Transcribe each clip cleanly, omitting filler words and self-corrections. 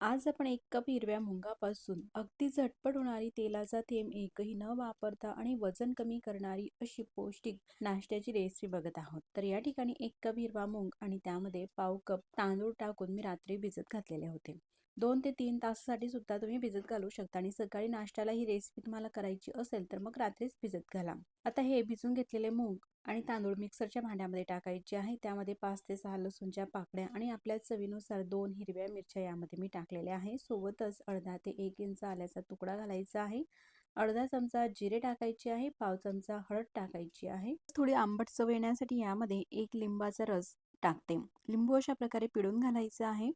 आज आपण 1 कप हिरव्या मुगापासून अगदी झटपट होणारी तेलाचा थेंब एकही न वापरता आणि वजन कमी करणारी अशी पौष्टिक नाश्त्याची रेसिपी बघत आहोत. तर या ठिकाणी 1 कप हिरवा मूग आणि त्यामध्ये पाव कप तांदूळ टाकून मी रात्री भिजत घातलेले होते. 2 ते 3 तासासाठी सुद्धा तुम्ही भिजत घालू शकता आणि सकाळी नाश्त्याला ही रेसिपी तुम्हाला करायची असेल तर मग रात्रीच भिजत घाला. आता हे भिजून घेतलेले मूग आणि तांदूळ मिक्सरच्या भांड्यामध्ये टाकायचे आहे. त्यामध्ये 5 ते 6 लसूणच्या पाकळ्या आणि आपल्या चवीनुसार 2 हिरव्या मिरच्या यामध्ये मी टाकलेल्या आहे. सोबतच अर्धा ते 1 इंच आल्याचा तुकडा घालायचा आहे. अर्धा चमचा जिरे टाकायचे आहे. पाव चमचा हळद टाकायची आहे. थोडी आंबट चव येण्यासाठी यामध्ये 1 लिंबाचा रस टाकते. लिंबू अशा प्रकारे पिळून घालायचा आहे.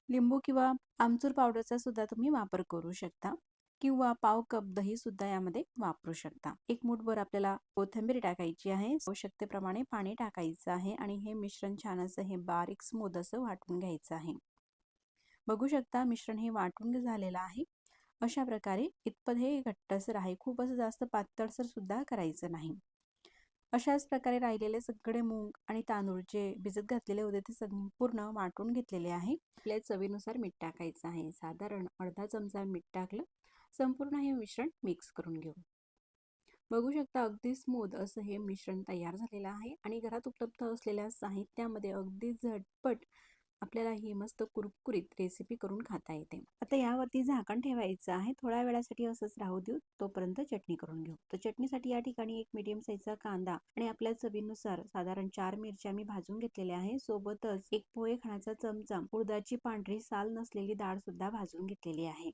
लिंबू किंवा आमचूर पावडरचा सुद्धा तुम्ही वापर करू शकता किंवा पाव कप दही सुद्धा यामध्ये वापरू शकता. 1 मूठभर आपल्याला कोथिंबीर टाकायची आहे. आवश्यकतेप्रमाणे पाणी टाकायचं आहे आणि हे मिश्रण छान असं हे बारीक स्मूथ असं वाटून घ्यायचं आहे. बघू शकता मिश्रण हे वाटून झालेलं आहे. अशा प्रकारे इतपत हे घट्टसर आहे. खूप असं जास्त पातळसर सुद्धा करायचं नाही. अशाच प्रकारे राहिलेले सगळे मूग आणि तांदूळ जे भिजत घातलेले होते ते संपूर्ण वाटून घेतलेले आहे. आपल्या चवीनुसार मीठ टाकायचं आहे. साधारण अर्धा चमचा मीठ टाकलं. संपूर्ण हे मिश्रण मिक्स करून घेऊ. बघू शकता अगदी स्मूथ असं हे मिश्रण तयार झालेलं आहे आणि घरात उपलब्ध असलेल्या साहित्यामध्ये अगदी झटपट आपल्याला ही मस्त कुरकुरीत रेसिपी करून खाता येते. आता यावरती झाकण ठेवायचं आहे. थोड्या वेळासाठी असंच राहू देऊ. तोपर्यंत चटणी करून घेऊ. तर चटणीसाठी या ठिकाणी एक मीडियम साईजचा कांदा आणि आपल्या चवीनुसार साधारण 4 मिरच्या मी भाजून घेतलेल्या आहे. सोबतच एक पोहे खाण्याचा चमचा उडदाची पांढरी साल नसलेली डाळ सुद्धा भाजून घेतलेली आहे.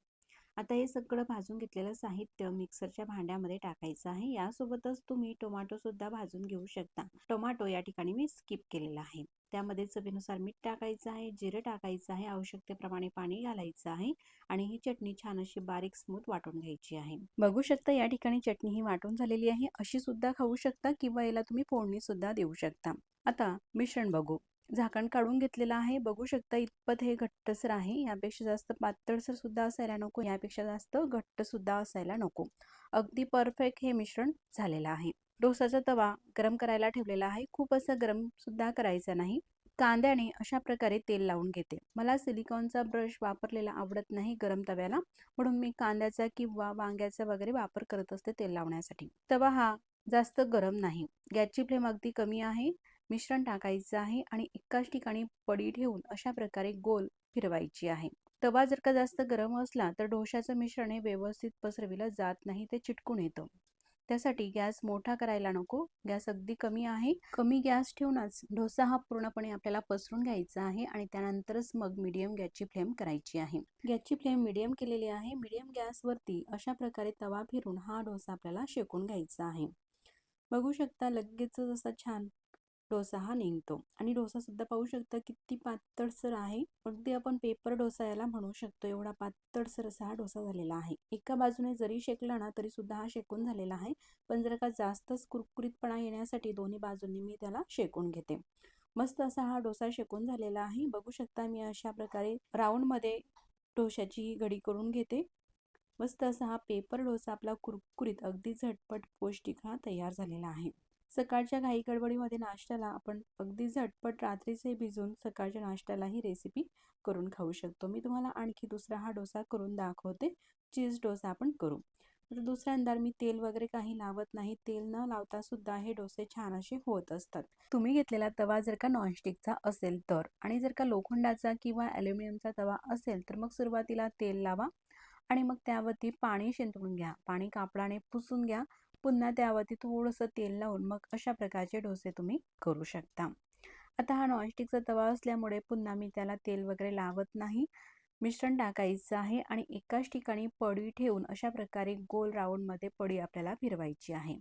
आता हे सगळं भाजून घेतलेलं साहित्य मिक्सरच्या भांड्यामध्ये टाकायचं आहे. यासोबतच तुम्ही टोमॅटो सुद्धा भाजून घेऊ शकता. टोमॅटो या ठिकाणी मी स्किप केलेला आहे. त्यामध्ये चवीनुसार मीठ टाकायचं आहे, जिरे टाकायचं आहे, आवश्यकतेप्रमाणे पाणी घालायचं आहे आणि ही चटणी छान अशी बारीक स्मूथ वाटून घ्यायची आहे. बघू शकता या ठिकाणी चटणी ही वाटून झालेली आहे. अशी सुद्धा खाऊ शकता किंवा याला तुम्ही फोडणी सुद्धा देऊ शकता. आता मिश्रण बघू. झाकण काढून घेतलेलं आहे. बघू शकता इतपत हे घट्टसर आहे. यापेक्षा जास्त पातळसर सुद्धा असायला नको, यापेक्षा जास्त घट्ट सुद्धा असायला नको. अगदी परफेक्ट हे मिश्रण झालेलं आहे. डोसाचा तवा गरम करायला ठेवलेला आहे. खूप असं गरम सुद्धा करायचा नाही. कांद्याने अशा प्रकारे तेल लावून घेते. मला सिलिकॉनचा ब्रश वापरलेला आवडत नाही गरम तव्याला, म्हणून मी कांद्याचा किंवा वांग्याचा वगैरे वापर करत असते तेल लावण्यासाठी. तवा हा जास्त गरम नाही. गॅसची फ्लेम अगदी कमी आहे. मिश्रण टाकायचं आहे आणि एकाच ठिकाणी पडी ठेवून अशा प्रकारे गोल फिरवायची आहे. तवा जर का जास्त गरम असला तर डोशाचं मिश्रण हे व्यवस्थित पसरविलं जात नाही, ते चिटकून येतं. त्यासाठी गॅस मोठा करायला नको. गॅस अगदी कमी आहे. कमी गॅस ठेवूनच डोसा हा पूर्णपणे आपल्याला पसरून घ्यायचा आहे आणि त्यानंतरच मग मीडियम गॅसची फ्लेम करायची आहे. गॅसची फ्लेम मीडियम केलेली आहे. मीडियम गॅसवरती अशा प्रकारे तवा फिरून हा डोसा आपल्याला शेकून घ्यायचा आहे. बघू शकता लगेचच असा छान डोसा हा निघतो आणि डोसा सुद्धा पाहू शकता किती पातळसर आहे. अगदी आपण पेपर डोसा याला म्हणू शकतो, एवढा पातळसर असा हा डोसा झालेला आहे. एका बाजूने जरी शेकला ना तरी सुद्धा हा शेकून झालेला आहे. पण जर का जास्तच कुरकुरीतपणा येण्यासाठी दोन्ही बाजूंनी मी त्याला शेकून घेते. मस्त असा हा डोसा शेकून झालेला आहे. बघू शकता मी अशा प्रकारे राऊंड मध्ये डोशाची घडी करून घेते. मस्त असा हा पेपर डोसा आपला कुरकुरीत अगदी झटपट पौष्टिक हा तयार झालेला आहे. सकाळच्या घाई गडबडीमध्ये नाश्त्याला आपण अगदी झटपट रात्रीचे भिजून सकाळच्या नाश्त्याला ही रेसिपी करून खाऊ शकतो. मी तुम्हाला आणखी दुसरा हा डोसा करून दाखवते. चीज डोसा आपण करू. तर दुसऱ्यांदा मी तेल वगैरे काही लावत नाही. तेल न लावता सुद्धा हे डोसे छान असे होत असतात. तुम्ही घेतलेला तवा जर का नॉनस्टिकचा असेल तर, आणि जर का लोखंडाचा किंवा ॲल्युमिनियमचा तवा असेल तर मग सुरुवातीला तेल लावा आणि मग त्यावरती पाणी शिंपडून घ्या. पाणी कापडाने पुसून घ्या. पुन्हा त्यावरती थोडंसं तेल लावून मग अशा प्रकारचे डोसे तुम्ही करू शकता. आता हा नॉनस्टिकचा तवा असल्यामुळे पुन्हा मी त्याला तेल वगैरे लावत नाही. मिश्रण टाकायचं आहे आणि एकाच ठिकाणी पडी ठेवून अशा प्रकारे गोल राऊंडमध्ये पडी आपल्याला फिरवायची आहे.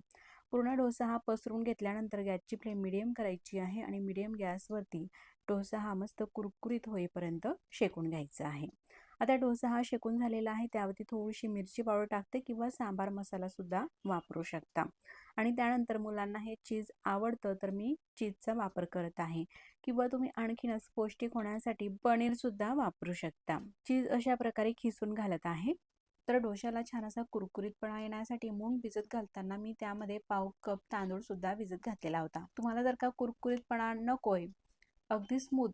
पूर्ण डोसा हा पसरून घेतल्यानंतर गॅसची फ्लेम मिडियम करायची आहे आणि मिडियम गॅसवरती डोसा हा मस्त कुरकुरीत होईपर्यंत शेकून घ्यायचा आहे. आता डोसा हा शेकून झालेला आहे. त्यावरती थोडीशी मिरची पावडर टाकते किंवा सांबार मसाला सुद्धा वापरू शकता. आणि त्यानंतर मुलांना हे चीज आवडतं तर मी चीजचा वापर करत आहे किंवा तुम्ही आणखीनच पौष्टिक होण्यासाठी पनीर सुद्धा वापरू शकता. चीज अशा प्रकारे खिसून घालत आहे. तर डोशाला छान असा कुरकुरीतपणा येण्यासाठी मूग भिजत घालताना मी त्यामध्ये पाव कप तांदूळ सुद्धा भिजत घातलेला होता. तुम्हाला जर का कुरकुरीतपणा नकोय, अगदी स्मूथ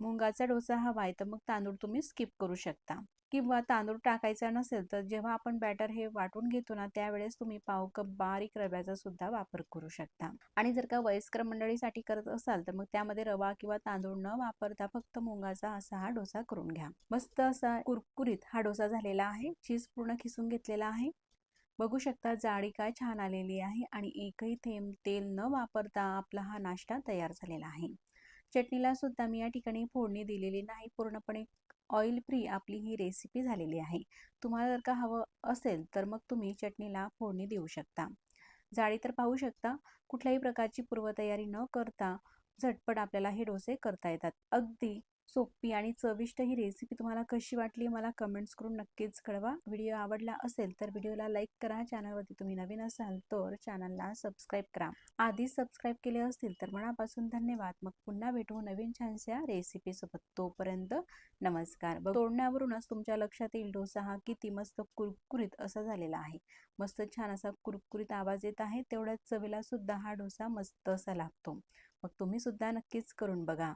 मुंगाचा डोसा हवा आहे तर मग तांदूळ तुम्ही स्किप करू शकता, किंवा तांदूळ टाकायचा नसेल तर जेव्हा आपण बॅटर हे वाटून घेतो ना त्यावेळेस तुम्ही पाव कप बारीक रव्याचा सुद्धा वापर करू शकता. आणि जर का वयस्कर मंडळीसाठी करत असाल तर मग त्यामध्ये रवा किंवा तांदूळ न वापरता फक्त मुंगाचा असा हा डोसा करून घ्या. मस्त असा कुरकुरीत हा डोसा झालेला आहे. चीज पूर्ण खिसून घेतलेला आहे. बघू शकता जाडी काय छान आलेली आहे आणि एकही थेंब तेल न वापरता आपला हा नाश्ता तयार झालेला आहे. चटणीला सुद्धा मी या ठिकाणी फोडणी दिलेली नाही, पूर्णपणे ऑइल फ्री आपली ही रेसिपी झालेली आहे. तुम्हाला जर का हवं असेल तर मग तुम्ही चटणीला फोडणी देऊ शकता. जाडी तर पाहू शकता. कुठल्याही प्रकारची पूर्वतयारी न करता झटपट आपल्याला हे डोसे करता येतात. अगदी सोपी आणि चविष्ट ही रेसिपी तुम्हाला कशी वाटली मला कमेंट्स करून नक्कीच कळवा. व्हिडिओ आवडला असेल तर व्हिडिओला लाईक करा. चॅनलवरती तुम्ही नवीन असाल तर चॅनलला सबस्क्राईब करा. आधीच सबस्क्राईब केले असतील तर मनापासून धन्यवाद. मग पुन्हा भेटू नवीन छानशा रेसिपीसोबत. तोपर्यंत नमस्कार. तोडण्यावरूनच तुमच्या लक्षात येईल डोसा हा किती मस्त कुरकुरीत असा झालेला आहे. मस्त छान असा कुरकुरीत आवाज येत आहे. तेवढ्याच चवीला सुद्धा हा डोसा मस्त असा लागतो. मग तुम्ही सुद्धा नक्कीच करून बघा.